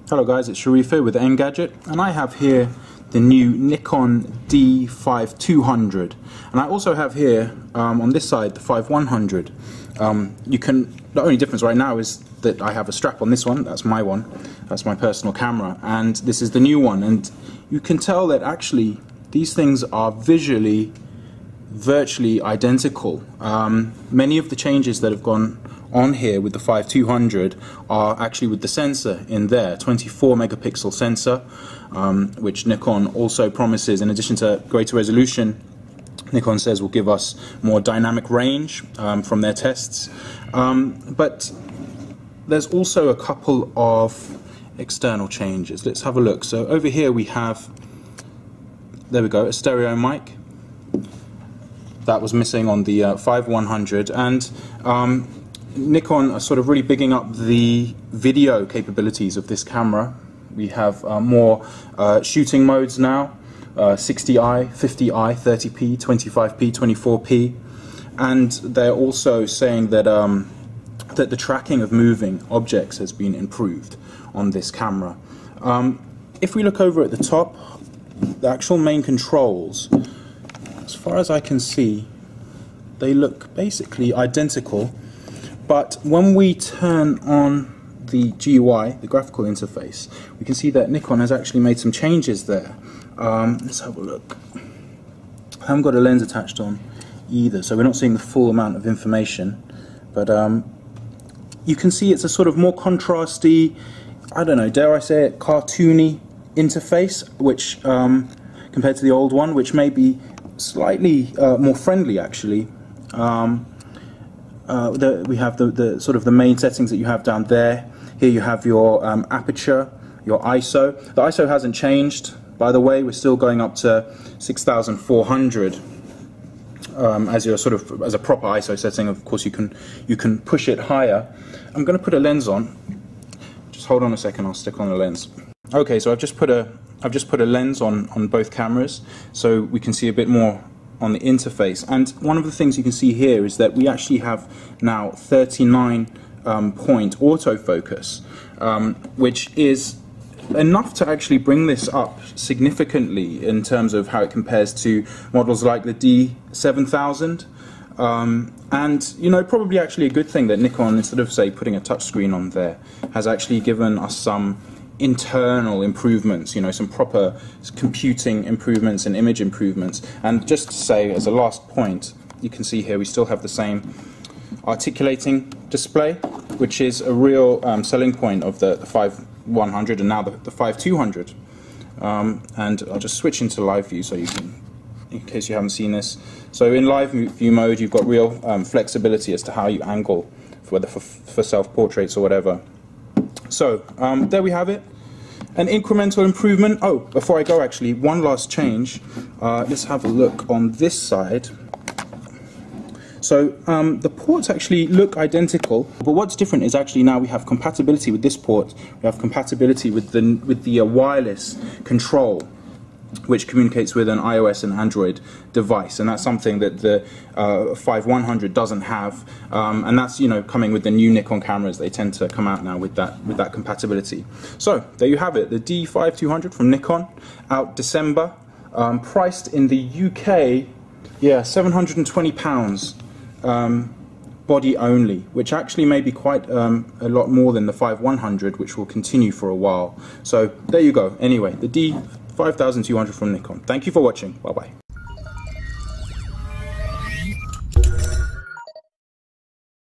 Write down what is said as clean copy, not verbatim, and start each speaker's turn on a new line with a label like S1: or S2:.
S1: Hello guys, it's Sharif here with Engadget, and I have here the new Nikon D5200, and I also have here on this side the 5100. The only difference right now is that I have a strap on this one. That's my one, that's my personal camera, and this is the new one, and you can tell that actually these things are visually virtually identical. Many of the changes that have gone on here with the 5200 are actually with the sensor in there, 24 megapixel sensor, which Nikon also promises, in addition to greater resolution, Nikon says will give us more dynamic range from their tests. But there's also a couple of external changes. Let's have a look. So over here we have, there we go, a stereo mic. That was missing on the 5100, and Nikon are sort of really bigging up the video capabilities of this camera. We have more shooting modes now, 60i, 50i, 30p, 25p, 24p, and they're also saying that that the tracking of moving objects has been improved on this camera. If we look over at the top, the actual main controls, as far as I can see, they look basically identical. But when we turn on the GUI, the graphical interface, we can see that Nikon has actually made some changes there. Let's have a look. I haven't got a lens attached on either, so we're not seeing the full amount of information. But you can see it's a sort of more contrasty, I don't know, dare I say it, cartoony interface, which compared to the old one, which may be slightly more friendly actually. We have the sort of the main settings that you have down there. Here you have your aperture, your ISO. The ISO hasn't changed, by the way. We're still going up to 6400 as your sort of as a proper ISO setting. Of course, you can push it higher. I'm going to put a lens on. Just hold on a second. I'll stick on the lens. Okay, so I've just put a lens on both cameras, so we can see a bit more on the interface. And one of the things you can see here is that we actually have now 39 point autofocus, which is enough to actually bring this up significantly in terms of how it compares to models like the D7000. And you know, probably actually a good thing that Nikon, instead of say putting a touchscreen on there, has actually given us some internal improvements, you know, some proper computing improvements and image improvements. And just to say, as a last point, you can see here we still have the same articulating display, which is a real selling point of the 5100 and now the 5200. And I'll just switch into live view so you can, in case you haven't seen this. So in live view mode, you've got real flexibility as to how you angle, whether for self-portraits or whatever. So there we have it, an incremental improvement. Oh, before I go, actually, one last change. Let's have a look on this side. So the ports actually look identical, but what's different is actually now we have compatibility with this port. We have compatibility with the wireless control, which communicates with an iOS and Android device, and that's something that the 5100 doesn't have, and that's, you know, coming with the new Nikon cameras. They tend to come out now with that compatibility. So there you have it, the D5200 from Nikon, out December, priced in the UK, yeah, £720, body only, which actually may be quite a lot more than the 5100, which will continue for a while. So there you go. Anyway, the D5200 from Nikon. Thank you for watching. Bye bye.